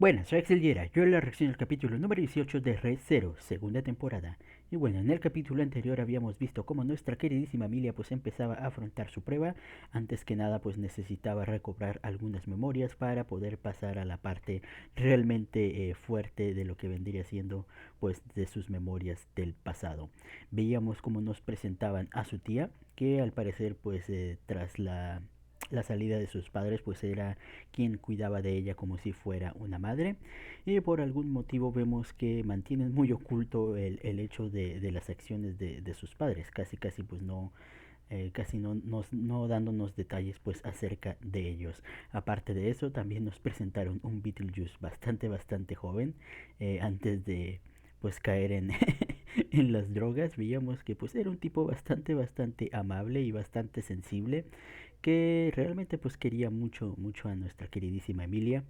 Buenas, soy Axel Yera. Yo la reacción al capítulo número 18 de Red Zero, segunda temporada. Y bueno, en el capítulo anterior habíamos visto cómo nuestra queridísima Emilia pues empezaba a afrontar su prueba. Antes que nada pues necesitaba recobrar algunas memorias para poder pasar a la parte realmente fuerte de lo que vendría siendo pues de sus memorias del pasado. Veíamos cómo nos presentaban a su tía, que al parecer pues tras la salida de sus padres pues era quien cuidaba de ella como si fuera una madre, y por algún motivo vemos que mantienen muy oculto el hecho de las acciones de sus padres, casi pues no, casi no dándonos detalles pues acerca de ellos. Aparte de eso también nos presentaron un Beetlejuice bastante joven, antes de pues caer en, en las drogas. Veíamos que pues era un tipo bastante amable y bastante sensible, que realmente pues quería mucho a nuestra queridísima Emilia,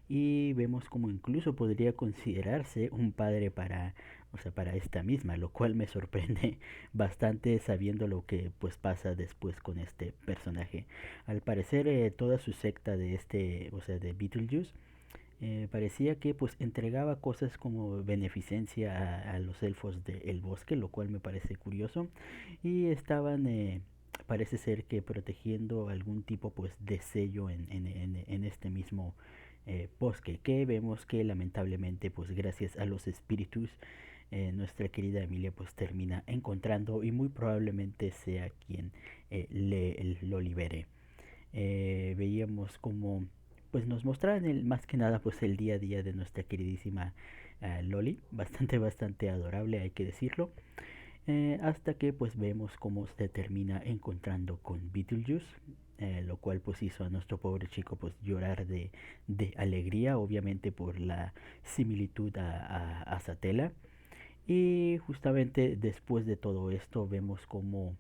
y vemos como incluso podría considerarse un padre para, o sea, para esta misma, lo cual me sorprende bastante sabiendo lo que pues pasa después con este personaje. Al parecer toda su secta de este, o sea, de Beetlejuice, parecía que pues entregaba cosas como beneficencia a los elfos del bosque, lo cual me parece curioso, y estaban parece ser que protegiendo algún tipo pues de sello en este mismo bosque, que vemos que lamentablemente pues gracias a los espíritus nuestra querida Emilia pues termina encontrando, y muy probablemente sea quien lo libere. Veíamos como pues nos mostraban más que nada pues el día a día de nuestra queridísima Loli, bastante adorable, hay que decirlo, hasta que pues vemos cómo se termina encontrando con Beetlejuice, lo cual pues hizo a nuestro pobre chico pues llorar de alegría, obviamente por la similitud a Satela. Y justamente después de todo esto vemos como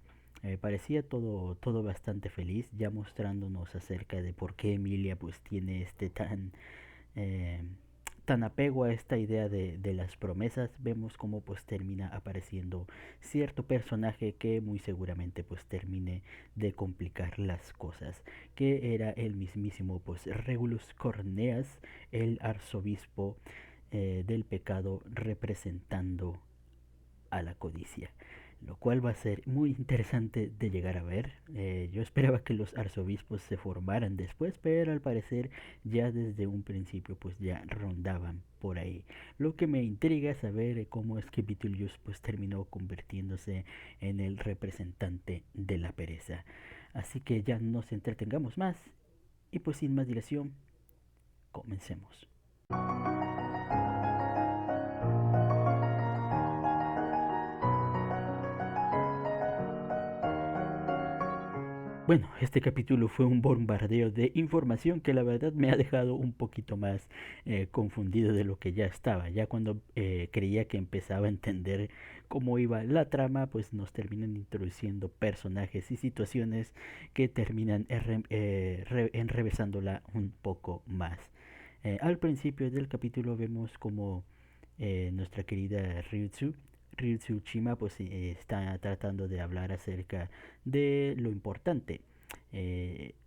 parecía todo bastante feliz, ya mostrándonos acerca de por qué Emilia pues tiene eh, tan apego a esta idea de las promesas. Vemos cómo pues termina apareciendo cierto personaje que muy seguramente pues termine de complicar las cosas, que era el mismísimo pues Regulus Corneas, el arzobispo del pecado, representando a la codicia, lo cual va a ser muy interesante de llegar a ver. Yo esperaba que los arzobispos se formaran después, pero al parecer ya desde un principio pues ya rondaban por ahí. Lo que me intriga es saber cómo es que Beetlejuice pues terminó convirtiéndose en el representante de la pereza. Así que ya no nos entretengamos más, y pues sin más dilación, comencemos. Bueno, este capítulo fue un bombardeo de información que la verdad me ha dejado un poquito más confundido de lo que ya estaba. Ya cuando creía que empezaba a entender cómo iba la trama, pues nos terminan introduciendo personajes y situaciones que terminan enrevesándola un poco más. Al principio del capítulo vemos como nuestra querida Ryutsu Chima pues está tratando de hablar acerca de lo importante.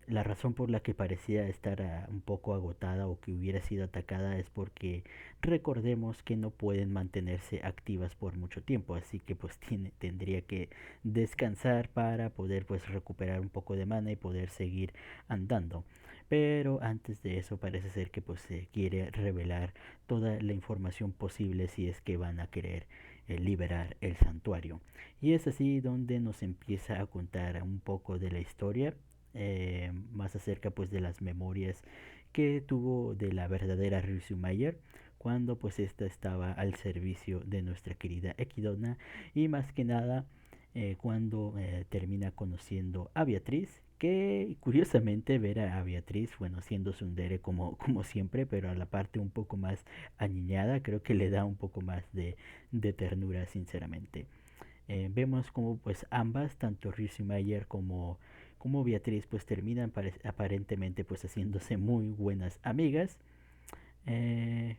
La razón por la que parecía estar un poco agotada o que hubiera sido atacada es porque recordemos que no pueden mantenerse activas por mucho tiempo, así que pues tendría que descansar para poder pues recuperar un poco de mana y poder seguir andando. Pero antes de eso parece ser que pues se quiere revelar toda la información posible si es que van a querer liberar el santuario. Y es así donde nos empieza a contar un poco de la historia, más acerca pues de las memorias que tuvo de la verdadera Mayer cuando pues esta estaba al servicio de nuestra querida Equidona, y más que nada cuando termina conociendo a Beatriz, que curiosamente ver a Beatriz, bueno, siendo tsundere como siempre, pero a la parte un poco más aniñada, creo que le da un poco más de ternura, sinceramente. Vemos como pues ambas, tanto Rizzi Mayer como Beatriz, pues terminan aparentemente pues haciéndose muy buenas amigas,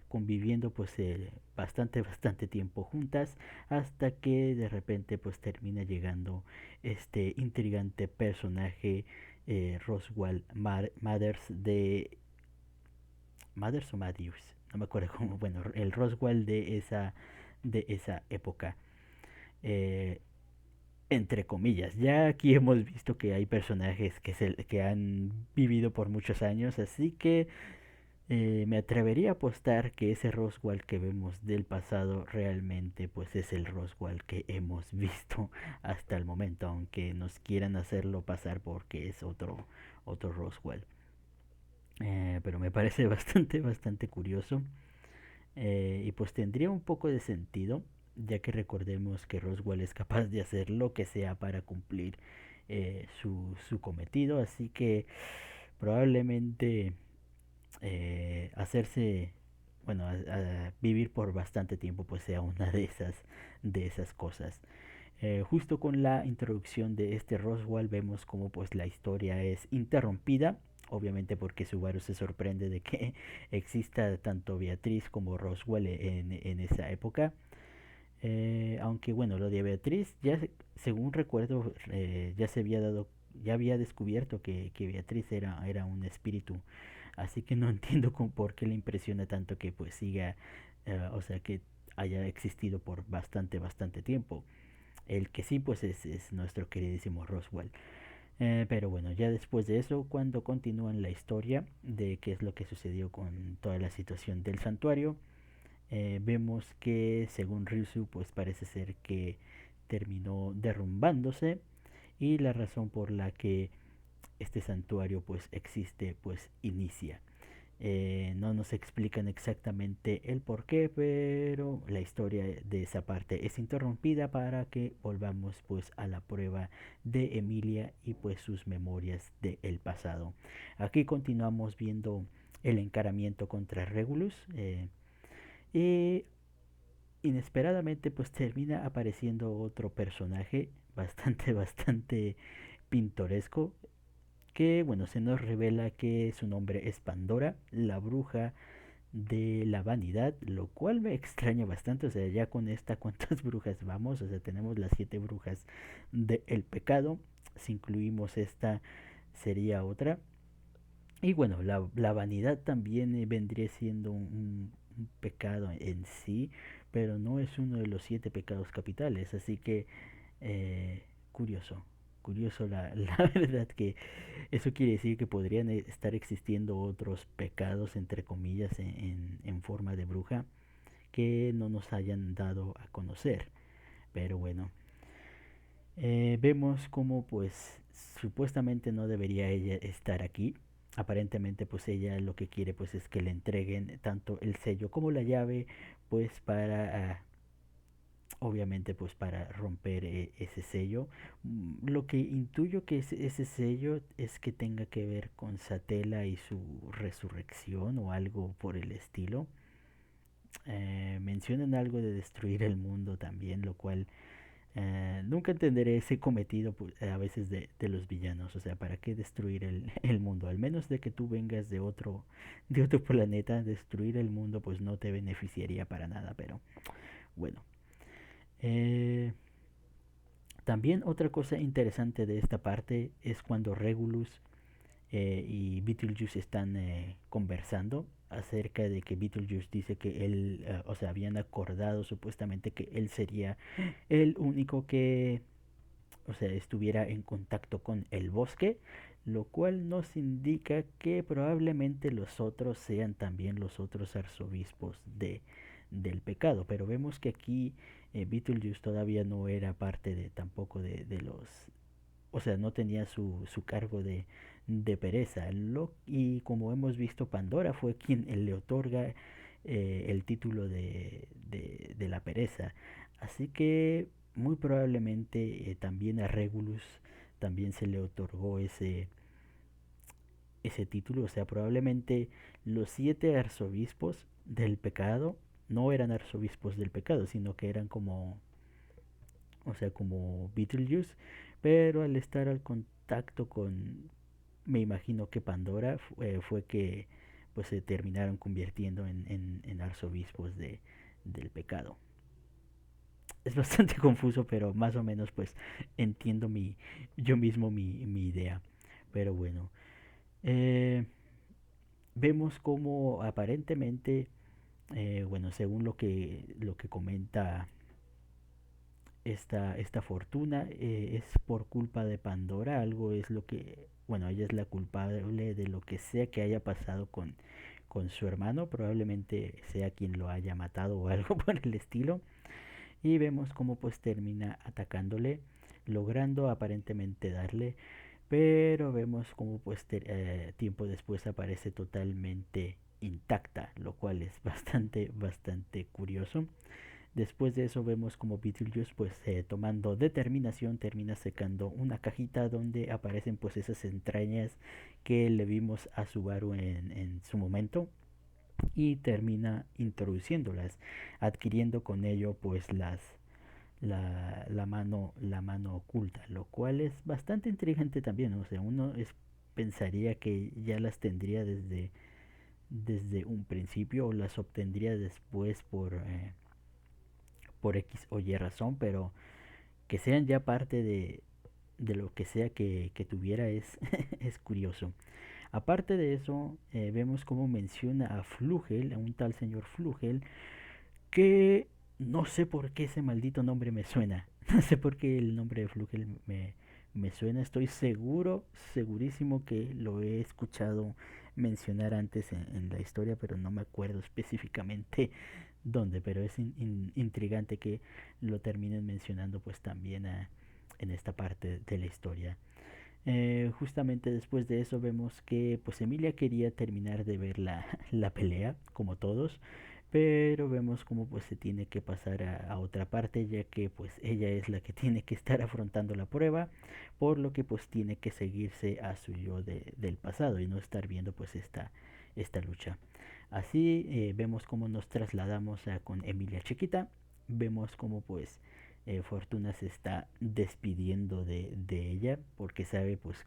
conviviendo pues bastante tiempo juntas, hasta que de repente pues termina llegando este intrigante personaje, Roswell Mathers, Mathers o Matthews, no me acuerdo cómo, bueno, el Roswell de esa época. Eh, entre comillas, ya aquí hemos visto que hay personajes que han vivido por muchos años, así que me atrevería a apostar que ese Roswell que vemos del pasado realmente pues es el Roswell que hemos visto hasta el momento, aunque nos quieran hacerlo pasar porque es otro Roswell. Pero me parece bastante curioso. Y pues tendría un poco de sentido, ya que recordemos que Roswell es capaz de hacer lo que sea para cumplir su cometido, así que probablemente hacerse, bueno, a vivir por bastante tiempo pues sea una de esas cosas. Justo con la introducción de este Roswell vemos como pues la historia es interrumpida, obviamente porque Subaru se sorprende de que exista tanto Beatriz como Roswell en esa época. Aunque bueno, lo de Beatriz ya según recuerdo ya había descubierto que Beatriz era un espíritu, así que no entiendo por qué le impresiona tanto que pues siga, o sea que haya existido por bastante tiempo. El que sí, pues es nuestro queridísimo Roswell. Pero bueno, ya después de eso, cuando continúan la historia de qué es lo que sucedió con toda la situación del santuario, vemos que según Ryusu, pues parece ser que terminó derrumbándose y la razón por la que este santuario pues existe pues inicia. No nos explican exactamente el por qué, pero la historia de esa parte es interrumpida para que volvamos pues a la prueba de Emilia y pues sus memorias del pasado. Aquí continuamos viendo el encaramiento contra Regulus y inesperadamente pues termina apareciendo otro personaje bastante pintoresco que bueno se nos revela que su nombre es Pandora, la bruja de la vanidad, lo cual me extraña bastante, o sea, ya con esta cuántas brujas vamos, o sea, tenemos las 7 brujas del pecado, si incluimos esta sería otra, y bueno, la vanidad también vendría siendo un pecado en sí, pero no es uno de los 7 pecados capitales, así que eh, curioso, curioso la verdad que eso quiere decir que podrían estar existiendo otros pecados, entre comillas, en forma de bruja que no nos hayan dado a conocer. Pero bueno, vemos como pues supuestamente no debería ella estar aquí. Aparentemente pues ella lo que quiere pues es que le entreguen tanto el sello como la llave pues para obviamente pues para romper ese sello. Lo que intuyo que ese sello es que tenga que ver con Satela y su resurrección o algo por el estilo. Mencionan algo de destruir el mundo también, lo cual nunca entenderé ese cometido pues, a veces de los villanos. O sea, ¿para qué destruir el mundo? Al menos de que tú vengas de otro planeta, destruir el mundo pues no te beneficiaría para nada. Pero bueno. Eh, También otra cosa interesante de esta parte es cuando Regulus y Beetlejuice están conversando acerca de que Beetlejuice dice que él, o sea, habían acordado supuestamente que él sería el único que, o sea, estuviera en contacto con el bosque, lo cual nos indica que probablemente los otros sean también los otros arzobispos del pecado, pero vemos que aquí Beetlejuice todavía no era parte de tampoco de los, o sea, no tenía su cargo de pereza, y como hemos visto Pandora fue quien le otorga el título de la pereza, así que muy probablemente también a Regulus también se le otorgó ese título, o sea, probablemente los 7 arzobispos del pecado no eran arzobispos del pecado, sino que eran como, o sea, como Beetlejuice, pero al estar al contacto con, me imagino que Pandora fue que pues se terminaron convirtiendo en arzobispos del pecado. Es bastante confuso, pero más o menos pues entiendo yo mismo mi idea. Pero bueno, eh, vemos como aparentemente, bueno, según lo que comenta esta fortuna, es por culpa de Pandora, algo es lo que, bueno, ella es la culpable de lo que sea que haya pasado con su hermano, probablemente sea quien lo haya matado o algo por el estilo, y vemos cómo pues termina atacándole, logrando aparentemente darle, pero vemos cómo pues tiempo después aparece totalmente intacta, lo cual es bastante curioso. Después de eso vemos como Beetlejuice pues tomando determinación termina secando una cajita donde aparecen pues esas entrañas que le vimos a Subaru en su momento, y termina introduciéndolas, adquiriendo con ello pues la mano oculta, lo cual es bastante intrigante también, ¿no? O sea, pensaría que ya las tendría desde un principio o las obtendría después por X o Y razón, pero que sean ya parte de lo que sea que tuviera es, es curioso. Aparte de eso, vemos cómo menciona a Flugel, a un tal señor Flugel, que no sé por qué ese maldito nombre me suena. No sé por qué el nombre de Flugel me suena. Estoy segurísimo que lo he escuchado mencionar antes en la historia, pero no me acuerdo específicamente dónde. Pero es intrigante que lo terminen mencionando pues también en esta parte de la historia. Justamente después de eso vemos que pues Emilia quería terminar de ver la pelea, como todos, pero vemos como pues se tiene que pasar a otra parte, ya que pues ella es la que tiene que estar afrontando la prueba, por lo que pues tiene que seguirse a su yo del pasado y no estar viendo pues esta lucha. Así vemos cómo nos trasladamos con Emilia chiquita, vemos cómo pues Fortuna se está despidiendo de ella porque sabe pues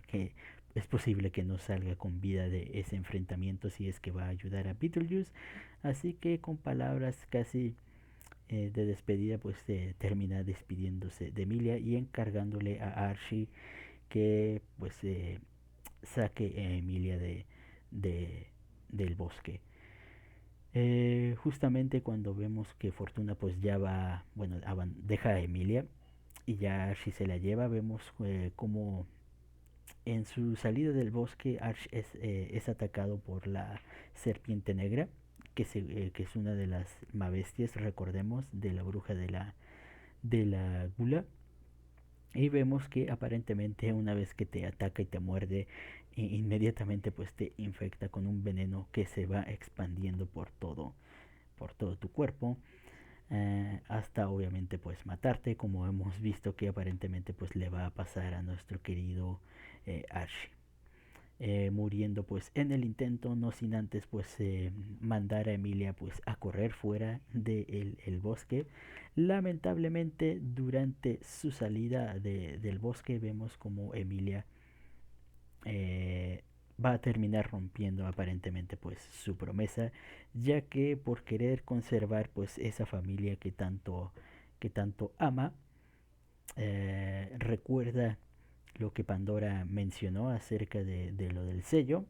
que es posible que no salga con vida de ese enfrentamiento si es que va a ayudar a Beetlejuice. Así que con palabras casi de despedida pues termina despidiéndose de Emilia y encargándole a Archie que pues saque a Emilia de, del bosque. Justamente cuando vemos que Fortuna pues ya va, bueno, deja a Emilia y ya Archie se la lleva, vemos como en su salida del bosque Archie es atacado por la serpiente negra, que es una de las mabestias, recordemos, de la bruja de la gula. Y vemos que aparentemente una vez que te ataca y te muerde, inmediatamente pues te infecta con un veneno que se va expandiendo por todo tu cuerpo, hasta obviamente pues matarte, como hemos visto que aparentemente pues le va a pasar a nuestro querido Archie. Muriendo pues en el intento, no sin antes pues mandar a Emilia pues a correr fuera del el bosque. Lamentablemente durante su salida del bosque vemos como Emilia eh, va a terminar rompiendo aparentemente pues su promesa, ya que por querer conservar pues esa familia que tanto ama, recuerda lo que Pandora mencionó acerca de lo del sello,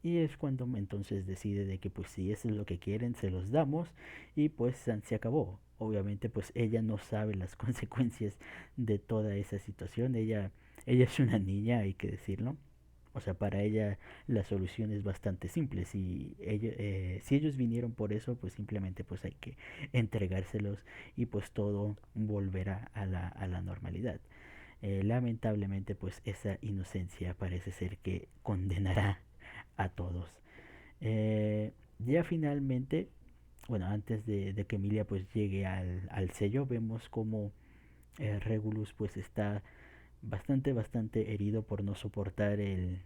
y es cuando entonces decide de que pues si eso es lo que quieren se los damos, y pues se acabó. Obviamente pues ella no sabe las consecuencias de toda esa situación, ella es una niña, hay que decirlo. O sea, para ella la solución es bastante simple. Si ellos vinieron por eso, pues simplemente pues hay que entregárselos y pues todo volverá a la normalidad. Lamentablemente pues esa inocencia parece ser que condenará a todos. Ya finalmente, bueno, antes de que Emilia pues llegue al sello, vemos como Regulus pues está bastante herido por no soportar el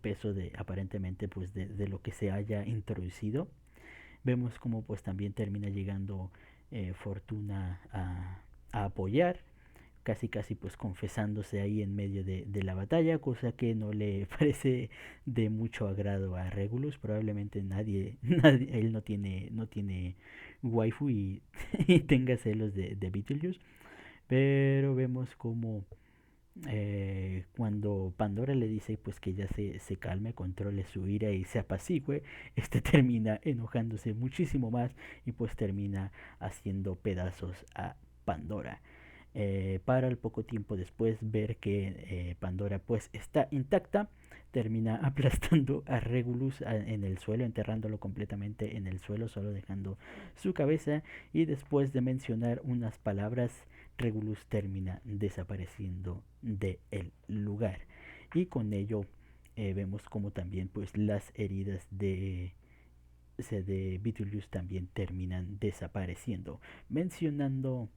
peso de aparentemente pues de lo que se haya introducido. Vemos como pues también termina llegando Fortuna a apoyar, casi pues confesándose ahí en medio de la batalla, cosa que no le parece de mucho agrado a Regulus. Probablemente él no tiene waifu y, y tenga celos de Beetlejuice, pero vemos como Cuando Pandora le dice pues que ya se calme, controle su ira y se apacigüe, este termina enojándose muchísimo más y pues termina haciendo pedazos a Pandora. Para al poco tiempo después ver que Pandora pues está intacta, termina aplastando a Regulus en el suelo, enterrándolo completamente en el suelo, solo dejando su cabeza, y después de mencionar unas palabras, Regulus termina desapareciendo del lugar. Y con ello vemos como también pues las heridas de Beetlejuice también terminan desapareciendo, mencionando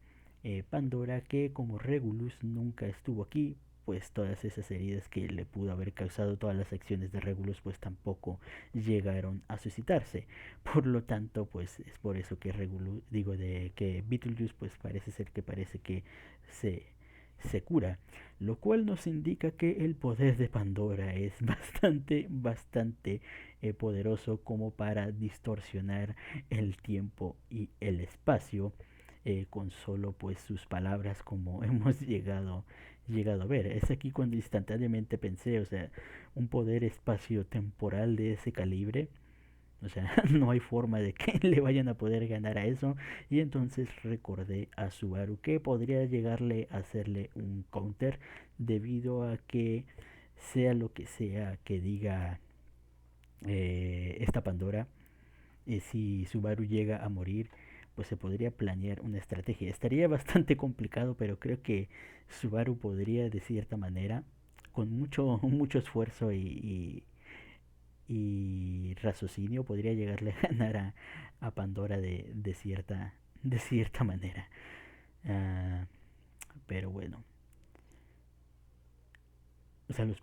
Pandora que como Regulus nunca estuvo aquí, pues todas esas heridas que le pudo haber causado todas las acciones de Regulus pues tampoco llegaron a suscitarse. Por lo tanto, pues es por eso que Regulus, digo, de que Beetlejuice pues parece que se se cura, lo cual nos indica que el poder de Pandora es bastante poderoso como para distorsionar el tiempo y el espacio con solo pues sus palabras, como hemos llegado a ver. Es aquí cuando instantáneamente pensé, o sea, un poder espacio-temporal de ese calibre, o sea, no hay forma de que le vayan a poder ganar a eso. Y entonces recordé a Subaru que podría llegarle a hacerle un counter, debido a que sea lo que sea que diga esta Pandora, si Subaru llega a morir, pues se podría planear una estrategia. Estaría bastante complicado, pero creo que Subaru podría de cierta manera, con mucho esfuerzo y raciocinio, podría llegarle a ganar a Pandora de cierta manera. Ah, pero bueno, o sea, los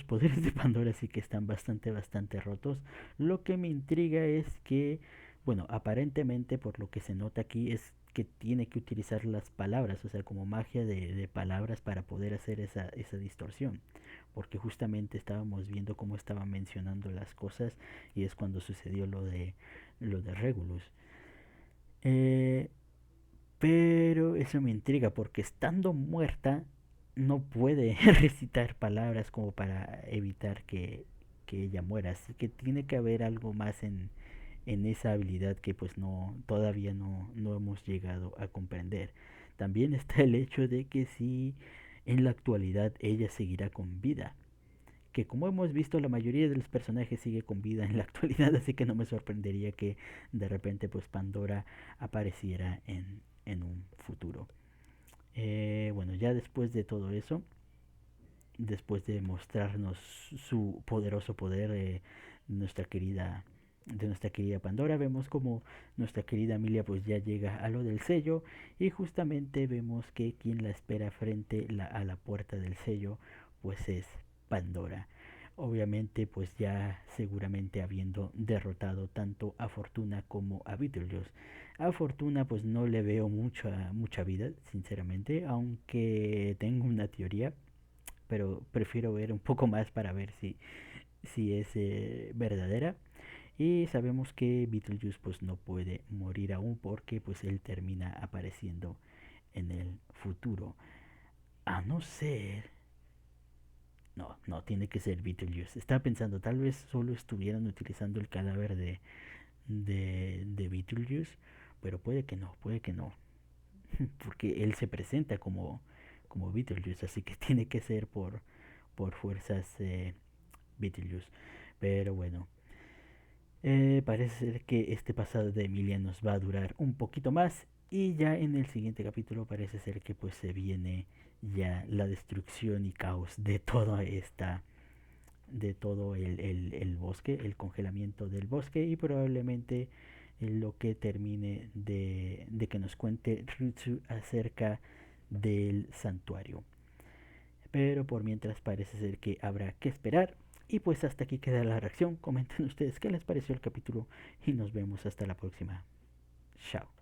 poderes de Pandora sí que están bastante rotos. Lo que me intriga es que, bueno, aparentemente por lo que se nota aquí es que tiene que utilizar las palabras, o sea, como magia de palabras para poder hacer esa distorsión. Porque justamente estábamos viendo cómo estaba mencionando las cosas y es cuando sucedió lo de Regulus. Eh, pero eso me intriga porque estando muerta no puede recitar palabras como para evitar que ella muera. Así que tiene que haber algo más en esa habilidad que pues todavía no hemos llegado a comprender. También está el hecho de que si en la actualidad ella seguirá con vida. Que como hemos visto la mayoría de los personajes sigue con vida en la actualidad, así que no me sorprendería que de repente pues Pandora apareciera en un futuro. Bueno, ya después de todo eso, después de mostrarnos su poderoso poder, nuestra querida de nuestra querida Pandora, vemos como nuestra querida Amelia pues ya llega a lo del sello, y justamente vemos que quien la espera frente a la puerta del sello pues es Pandora. Obviamente pues ya seguramente habiendo derrotado tanto a Fortuna como a Beetlejuice. A Fortuna pues no le veo mucha vida, sinceramente, aunque tengo una teoría, pero prefiero ver un poco más para ver si es verdadera. Y sabemos que Beetlejuice pues no puede morir aún, porque pues él termina apareciendo en el futuro. A no ser... No, tiene que ser Beetlejuice. Estaba pensando, tal vez solo estuvieran utilizando el cadáver de Beetlejuice, pero puede que no. Porque él se presenta como Beetlejuice, así que tiene que ser por fuerzas Beetlejuice. Pero bueno, parece ser que este pasado de Emilia nos va a durar un poquito más, y ya en el siguiente capítulo parece ser que pues se viene ya la destrucción y caos de todo el bosque, el congelamiento del bosque, y probablemente lo que termine de que nos cuente Ritsu acerca del santuario. Pero por mientras parece ser que habrá que esperar. Y pues hasta aquí queda la reacción. Comenten ustedes qué les pareció el capítulo y nos vemos hasta la próxima. Chao.